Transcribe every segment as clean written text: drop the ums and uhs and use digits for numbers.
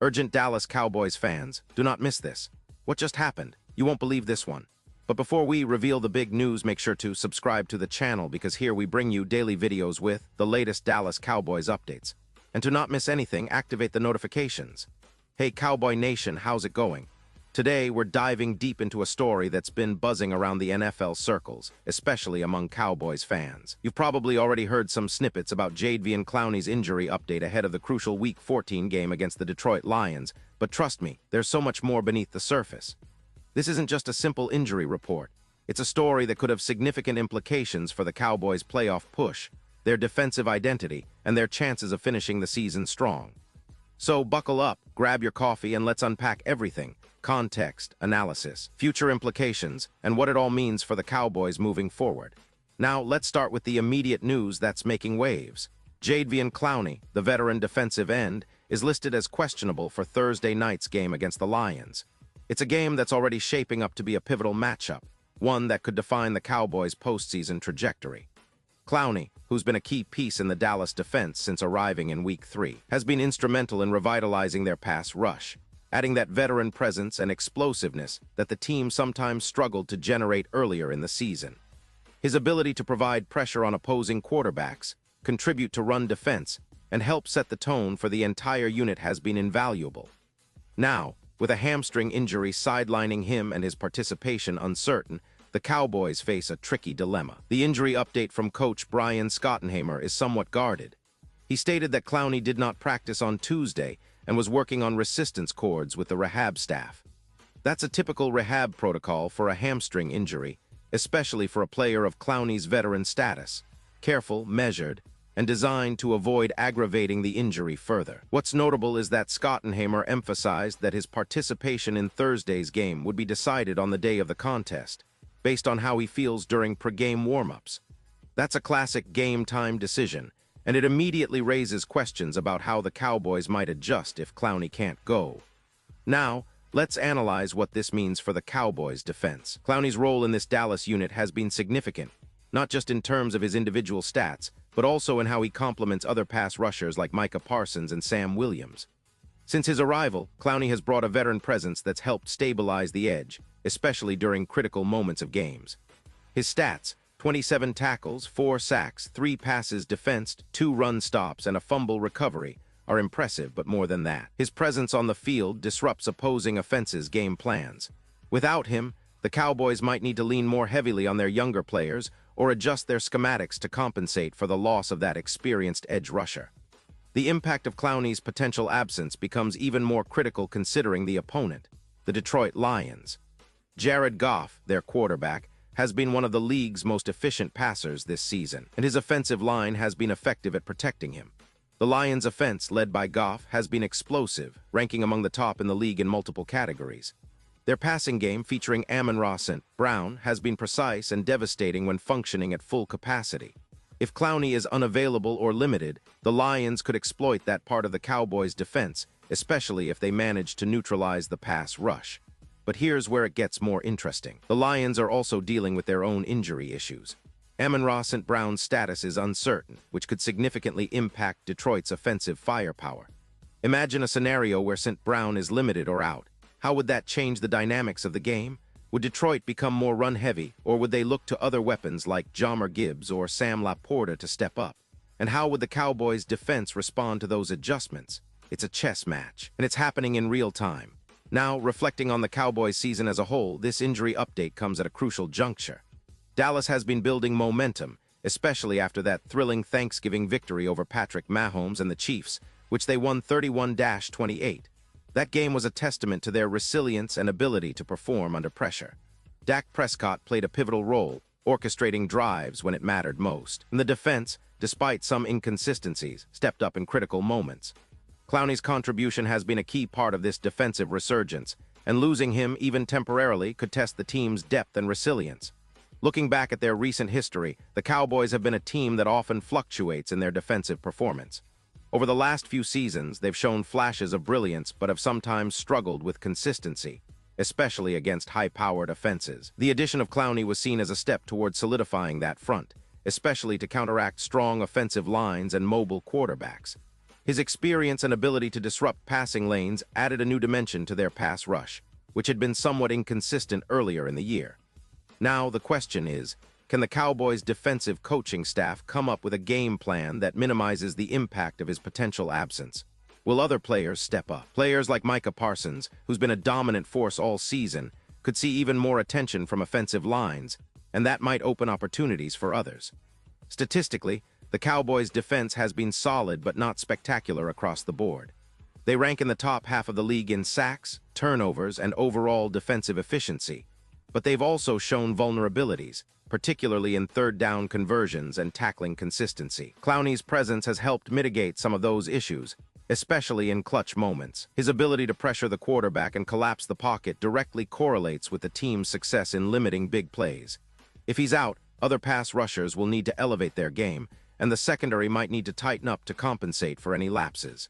Urgent Dallas Cowboys fans, do not miss this. What just happened? You won't believe this one. But before we reveal the big news, make sure to subscribe to the channel because here we bring you daily videos with the latest Dallas Cowboys updates. And to not miss anything, activate the notifications. Hey Cowboy Nation, how's it going? Today, we're diving deep into a story that's been buzzing around the NFL circles, especially among Cowboys fans. You've probably already heard some snippets about Clowney's injury update ahead of the crucial Week 14 game against the Detroit Lions, but trust me, there's so much more beneath the surface. This isn't just a simple injury report. It's a story that could have significant implications for the Cowboys' playoff push, their defensive identity, and their chances of finishing the season strong. So buckle up, grab your coffee, and let's unpack everything: context, analysis, future implications, and what it all means for the Cowboys moving forward. Now, let's start with the immediate news that's making waves. Clowney, the veteran defensive end, is listed as questionable for Thursday night's game against the Lions. It's a game that's already shaping up to be a pivotal matchup, one that could define the Cowboys' postseason trajectory. Clowney, who's been a key piece in the Dallas defense since arriving in Week 3, has been instrumental in revitalizing their pass rush, adding that veteran presence and explosiveness that the team sometimes struggled to generate earlier in the season. His ability to provide pressure on opposing quarterbacks, contribute to run defense, and help set the tone for the entire unit has been invaluable. Now, with a hamstring injury sidelining him and his participation uncertain, the Cowboys face a tricky dilemma. The injury update from coach Brian Schottenheimer is somewhat guarded. He stated that Clowney did not practice on Tuesday and was working on resistance cords with the rehab staff. That's a typical rehab protocol for a hamstring injury, especially for a player of Clowney's veteran status. Careful, measured, and designed to avoid aggravating the injury further. What's notable is that Schottenheimer emphasized that his participation in Thursday's game would be decided on the day of the contest, based on how he feels during pre-game warm-ups. That's a classic game-time decision, and it immediately raises questions about how the Cowboys might adjust if Clowney can't go. Now, let's analyze what this means for the Cowboys' defense. Clowney's role in this Dallas unit has been significant, not just in terms of his individual stats, but also in how he complements other pass rushers like Micah Parsons and Sam Williams. Since his arrival, Clowney has brought a veteran presence that's helped stabilize the edge, especially during critical moments of games. His stats: 27 tackles, 4 sacks, 3 passes defensed, 2 run stops, and a fumble recovery are impressive, but more than that, his presence on the field disrupts opposing offenses' game plans. Without him, the Cowboys might need to lean more heavily on their younger players or adjust their schematics to compensate for the loss of that experienced edge rusher. The impact of Clowney's potential absence becomes even more critical considering the opponent, the Detroit Lions. Jared Goff, their quarterback, has been one of the league's most efficient passers this season, and his offensive line has been effective at protecting him. The Lions' offense, led by Goff, has been explosive, ranking among the top in the league in multiple categories. Their passing game, featuring Amon-Ra St. Brown, has been precise and devastating when functioning at full capacity. If Clowney is unavailable or limited, the Lions could exploit that part of the Cowboys' defense, especially if they manage to neutralize the pass rush. But here's where it gets more interesting. The Lions are also dealing with their own injury issues. Amon-Ra St. Brown's status is uncertain, which could significantly impact Detroit's offensive firepower. Imagine a scenario where St. Brown is limited or out. How would that change the dynamics of the game? Would Detroit become more run-heavy, or would they look to other weapons like Jahmyr Gibbs or Sam Laporta to step up? And how would the Cowboys' defense respond to those adjustments? It's a chess match, and it's happening in real time. Now, reflecting on the Cowboys' season as a whole, this injury update comes at a crucial juncture. Dallas has been building momentum, especially after that thrilling Thanksgiving victory over Patrick Mahomes and the Chiefs, which they won 31-28. That game was a testament to their resilience and ability to perform under pressure. Dak Prescott played a pivotal role, orchestrating drives when it mattered most. And the defense, despite some inconsistencies, stepped up in critical moments. Clowney's contribution has been a key part of this defensive resurgence, and losing him, even temporarily, could test the team's depth and resilience. Looking back at their recent history, the Cowboys have been a team that often fluctuates in their defensive performance. Over the last few seasons, they've shown flashes of brilliance but have sometimes struggled with consistency, especially against high-powered offenses. The addition of Clowney was seen as a step toward solidifying that front, especially to counteract strong offensive lines and mobile quarterbacks. His experience and ability to disrupt passing lanes added a new dimension to their pass rush, which had been somewhat inconsistent earlier in the year. Now, the question is, can the Cowboys' defensive coaching staff come up with a game plan that minimizes the impact of his potential absence? Will other players step up? Players like Micah Parsons, who's been a dominant force all season, could see even more attention from offensive lines, and that might open opportunities for others. Statistically, the Cowboys' defense has been solid but not spectacular across the board. They rank in the top half of the league in sacks, turnovers, and overall defensive efficiency, but they've also shown vulnerabilities, particularly in third-down conversions and tackling consistency. Clowney's presence has helped mitigate some of those issues, especially in clutch moments. His ability to pressure the quarterback and collapse the pocket directly correlates with the team's success in limiting big plays. If he's out, other pass rushers will need to elevate their game, and the secondary might need to tighten up to compensate for any lapses.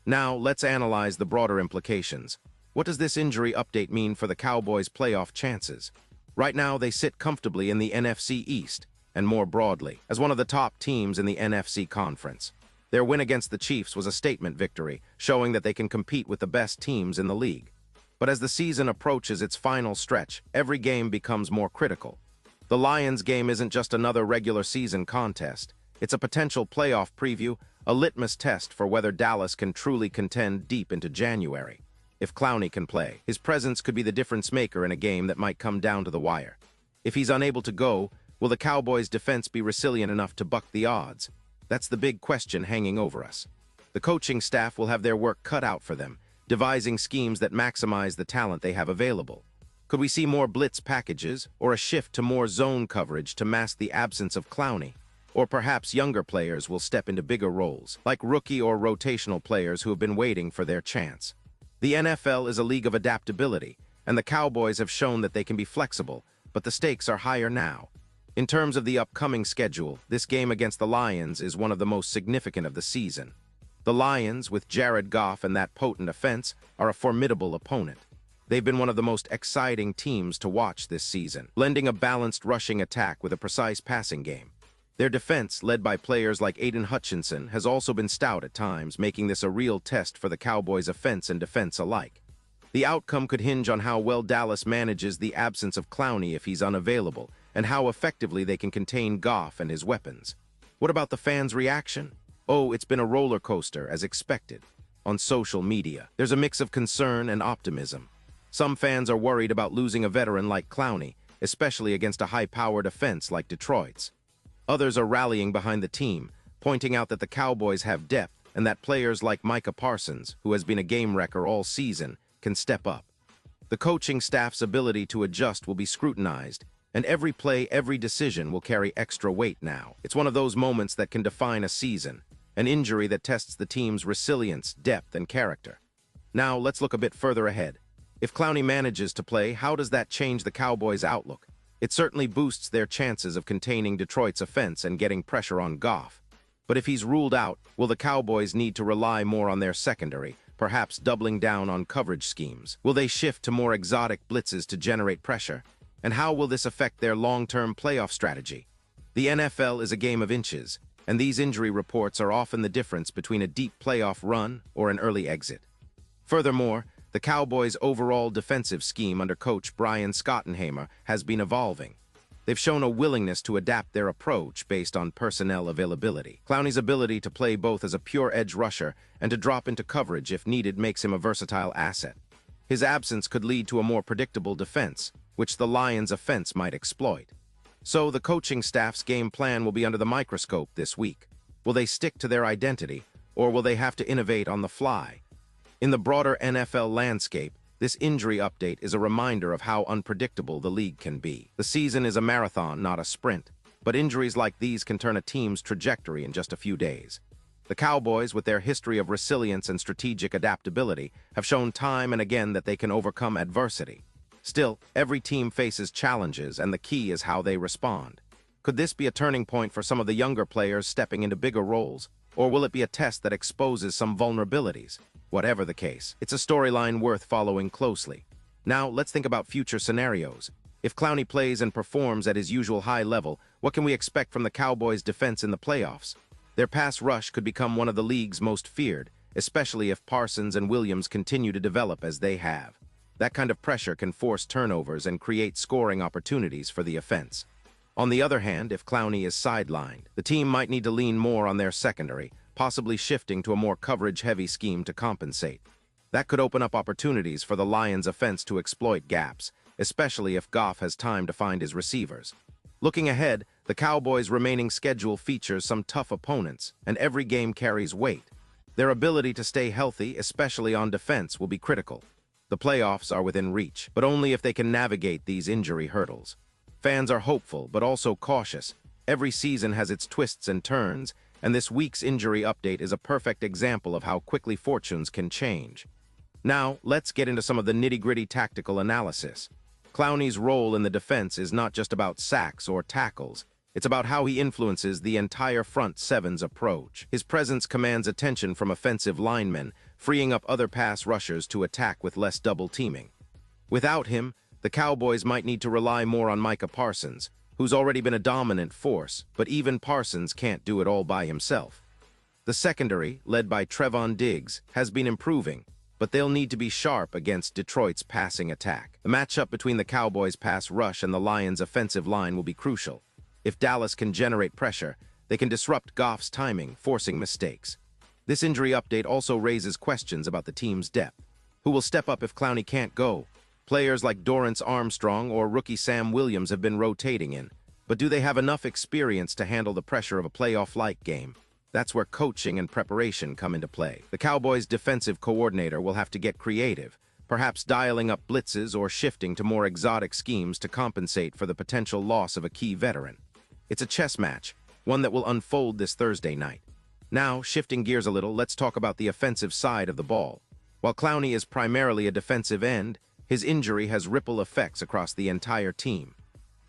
Now, let's analyze the broader implications. What does this injury update mean for the Cowboys' playoff chances? Right now, they sit comfortably in the NFC East, and more broadly, as one of the top teams in the NFC Conference. Their win against the Chiefs was a statement victory, showing that they can compete with the best teams in the league. But as the season approaches its final stretch, every game becomes more critical. The Lions game isn't just another regular season contest. It's a potential playoff preview, a litmus test for whether Dallas can truly contend deep into January. If Clowney can play, his presence could be the difference maker in a game that might come down to the wire. If he's unable to go, will the Cowboys' defense be resilient enough to buck the odds? That's the big question hanging over us. The coaching staff will have their work cut out for them, devising schemes that maximize the talent they have available. Could we see more blitz packages, or a shift to more zone coverage to mask the absence of Clowney? Or perhaps younger players will step into bigger roles, like rookie or rotational players who have been waiting for their chance. The NFL is a league of adaptability, and the Cowboys have shown that they can be flexible, but the stakes are higher now. In terms of the upcoming schedule, this game against the Lions is one of the most significant of the season. The Lions, with Jared Goff and that potent offense, are a formidable opponent. They've been one of the most exciting teams to watch this season, blending a balanced rushing attack with a precise passing game. Their defense, led by players like Aiden Hutchinson, has also been stout at times, making this a real test for the Cowboys' offense and defense alike. The outcome could hinge on how well Dallas manages the absence of Clowney if he's unavailable, and how effectively they can contain Goff and his weapons. What about the fans' reaction? Oh, it's been a roller coaster, as expected. On social media, there's a mix of concern and optimism. Some fans are worried about losing a veteran like Clowney, especially against a high-powered offense like Detroit's. Others are rallying behind the team, pointing out that the Cowboys have depth and that players like Micah Parsons, who has been a game wrecker all season, can step up. The coaching staff's ability to adjust will be scrutinized, and every play, every decision will carry extra weight now. It's one of those moments that can define a season, an injury that tests the team's resilience, depth, and character. Now, let's look a bit further ahead. If Clowney manages to play, how does that change the Cowboys' outlook? It certainly boosts their chances of containing Detroit's offense and getting pressure on Goff. But if he's ruled out, will the Cowboys need to rely more on their secondary, perhaps doubling down on coverage schemes? Will they shift to more exotic blitzes to generate pressure? And how will this affect their long-term playoff strategy? The NFL is a game of inches, and these injury reports are often the difference between a deep playoff run or an early exit. Furthermore, the Cowboys' overall defensive scheme under coach Brian Schottenheimer has been evolving. They've shown a willingness to adapt their approach based on personnel availability. Clowney's ability to play both as a pure edge rusher and to drop into coverage if needed makes him a versatile asset. His absence could lead to a more predictable defense, which the Lions' offense might exploit. So the coaching staff's game plan will be under the microscope this week. Will they stick to their identity, or will they have to innovate on the fly? In the broader NFL landscape, this injury update is a reminder of how unpredictable the league can be. The season is a marathon, not a sprint, but injuries like these can turn a team's trajectory in just a few days. The Cowboys, with their history of resilience and strategic adaptability, have shown time and again that they can overcome adversity. Still, every team faces challenges, and the key is how they respond. Could this be a turning point for some of the younger players stepping into bigger roles, or will it be a test that exposes some vulnerabilities? Whatever the case, it's a storyline worth following closely. Now, let's think about future scenarios. If Clowney plays and performs at his usual high level, what can we expect from the Cowboys' defense in the playoffs? Their pass rush could become one of the league's most feared, especially if Parsons and Williams continue to develop as they have. That kind of pressure can force turnovers and create scoring opportunities for the offense. On the other hand, if Clowney is sidelined, the team might need to lean more on their secondary, possibly shifting to a more coverage-heavy scheme to compensate. That could open up opportunities for the Lions' offense to exploit gaps, especially if Goff has time to find his receivers. Looking ahead, the Cowboys' remaining schedule features some tough opponents, and every game carries weight. Their ability to stay healthy, especially on defense, will be critical. The playoffs are within reach, but only if they can navigate these injury hurdles. Fans are hopeful, but also cautious. Every season has its twists and turns, and this week's injury update is a perfect example of how quickly fortunes can change. Now, let's get into some of the nitty-gritty tactical analysis. Clowney's role in the defense is not just about sacks or tackles. It's about how he influences the entire front seven's approach. His presence commands attention from offensive linemen, freeing up other pass rushers to attack with less double-teaming. Without him, the Cowboys might need to rely more on Micah Parsons, who's already been a dominant force, but even Parsons can't do it all by himself. The secondary, led by Trevon Diggs, has been improving, but they'll need to be sharp against Detroit's passing attack. The matchup between the Cowboys' pass rush and the Lions' offensive line will be crucial. If Dallas can generate pressure, they can disrupt Goff's timing, forcing mistakes. This injury update also raises questions about the team's depth. Who will step up if Clowney can't go? Players like Dorrance Armstrong or rookie Sam Williams have been rotating in, but do they have enough experience to handle the pressure of a playoff-like game? That's where coaching and preparation come into play. The Cowboys' defensive coordinator will have to get creative, perhaps dialing up blitzes or shifting to more exotic schemes to compensate for the potential loss of a key veteran. It's a chess match, one that will unfold this Thursday night. Now, shifting gears a little, let's talk about the offensive side of the ball. While Clowney is primarily a defensive end, his injury has ripple effects across the entire team.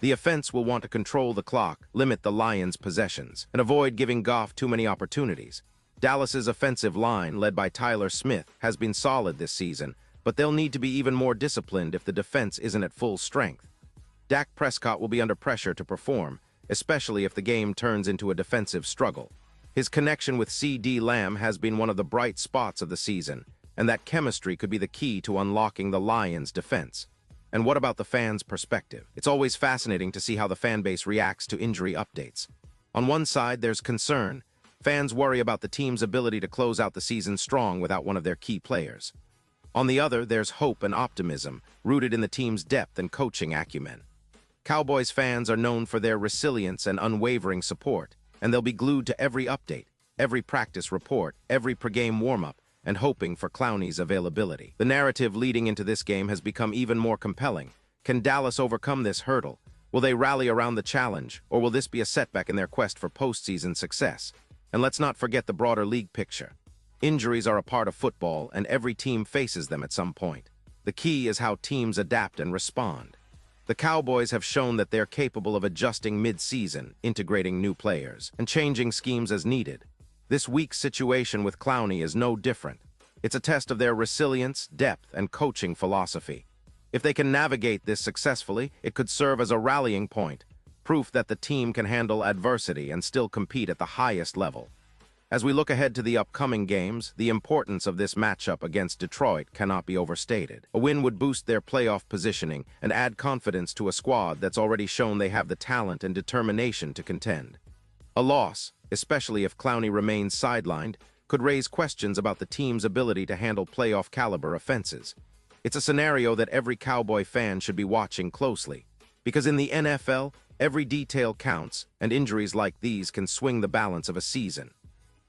The offense will want to control the clock, limit the Lions' possessions, and avoid giving Goff too many opportunities. Dallas's offensive line, led by Tyler Smith, has been solid this season, but they'll need to be even more disciplined if the defense isn't at full strength. Dak Prescott will be under pressure to perform, especially if the game turns into a defensive struggle. His connection with C.D. Lamb has been one of the bright spots of the season, and that chemistry could be the key to unlocking the Lions' defense. And what about the fans' perspective? It's always fascinating to see how the fan base reacts to injury updates. On one side, there's concern. Fans worry about the team's ability to close out the season strong without one of their key players. On the other, there's hope and optimism, rooted in the team's depth and coaching acumen. Cowboys fans are known for their resilience and unwavering support, and they'll be glued to every update, every practice report, every pregame warm-up, and hoping for Clowney's availability. The narrative leading into this game has become even more compelling. Can Dallas overcome this hurdle? Will they rally around the challenge, or will this be a setback in their quest for postseason success? And let's not forget the broader league picture. Injuries are a part of football, and every team faces them at some point. The key is how teams adapt and respond. The Cowboys have shown that they're capable of adjusting mid-season, integrating new players, and changing schemes as needed. This week's situation with Clowney is no different. It's a test of their resilience, depth, and coaching philosophy. If they can navigate this successfully, it could serve as a rallying point, proof that the team can handle adversity and still compete at the highest level. As we look ahead to the upcoming games, the importance of this matchup against Detroit cannot be overstated. A win would boost their playoff positioning and add confidence to a squad that's already shown they have the talent and determination to contend. A loss, especially if Clowney remains sidelined, could raise questions about the team's ability to handle playoff-caliber offenses. It's a scenario that every Cowboy fan should be watching closely, because in the NFL, every detail counts, and injuries like these can swing the balance of a season.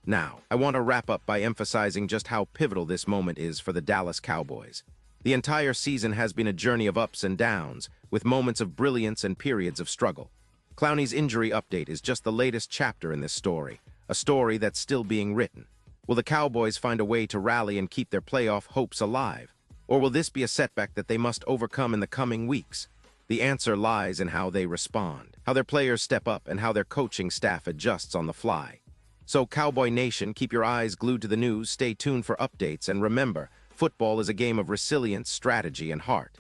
Now, I want to wrap up by emphasizing just how pivotal this moment is for the Dallas Cowboys. The entire season has been a journey of ups and downs, with moments of brilliance and periods of struggle. Clowney's injury update is just the latest chapter in this story, a story that's still being written. Will the Cowboys find a way to rally and keep their playoff hopes alive? Or will this be a setback that they must overcome in the coming weeks? The answer lies in how they respond, how their players step up, and how their coaching staff adjusts on the fly. So, Cowboy Nation, keep your eyes glued to the news, stay tuned for updates, and remember, football is a game of resilience, strategy, and heart.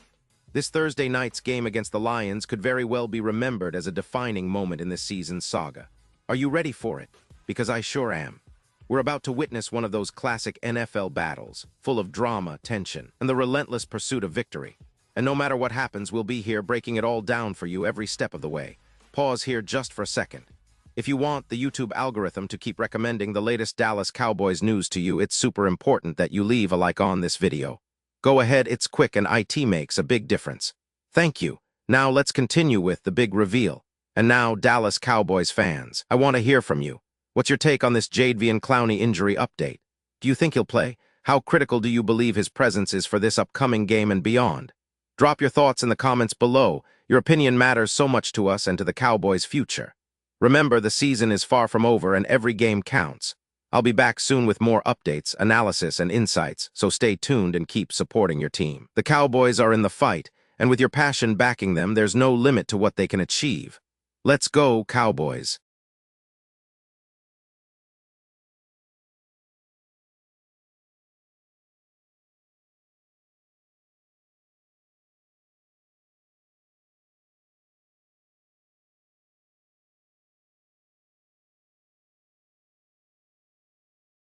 This Thursday night's game against the Lions could very well be remembered as a defining moment in this season's saga. Are you ready for it? Because I sure am. We're about to witness one of those classic NFL battles, full of drama, tension, and the relentless pursuit of victory. And no matter what happens, we'll be here breaking it all down for you every step of the way. Pause here just for a second. If you want the YouTube algorithm to keep recommending the latest Dallas Cowboys news to you, it's super important that you leave a like on this video. Go ahead, it's quick and IT makes a big difference. Thank you. Now let's continue with the big reveal. And now, Dallas Cowboys fans, I want to hear from you. What's your take on this Jadeveon Clowney injury update? Do you think he'll play? How critical do you believe his presence is for this upcoming game and beyond? Drop your thoughts in the comments below. Your opinion matters so much to us and to the Cowboys' future. Remember, the season is far from over and every game counts. I'll be back soon with more updates, analysis, and insights, so stay tuned and keep supporting your team. The Cowboys are in the fight, and with your passion backing them, there's no limit to what they can achieve. Let's go, Cowboys!